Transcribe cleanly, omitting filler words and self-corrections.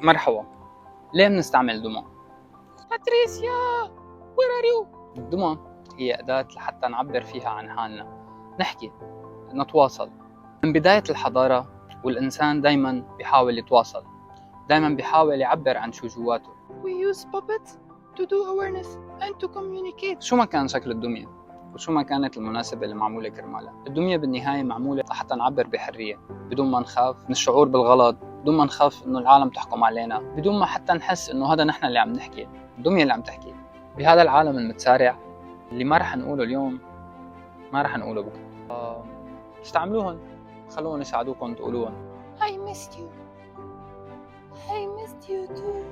مرحبا. ليه بنستعمل دمى؟ باتريسيا where are you؟ الدمى هي أداة لحتى نعبر فيها عن حالنا، نحكي، نتواصل. من بداية الحضارة والإنسان دايما بيحاول يتواصل، دايما بيحاول يعبر عن شو جواته. We use puppets to do awareness and to communicate. شو ما كان شكل الدمية وشو ما كانت المناسبة اللي معمولة كرمالها، الدمية بالنهاية معمولة حتى نعبر بحرية، بدون ما نخاف من الشعور بالغلط، بدون ما نخاف إنه العالم تحكم علينا، بدون ما حتى نحس إنه هذا نحن اللي عم نحكي، الدمية اللي عم تحكي. بهذا العالم المتسارع اللي ما رح نقوله اليوم ما رح نقوله بكرة، استعملوهن، خلوهم يساعدوكم تقولوهن. I missed you. I missed you too.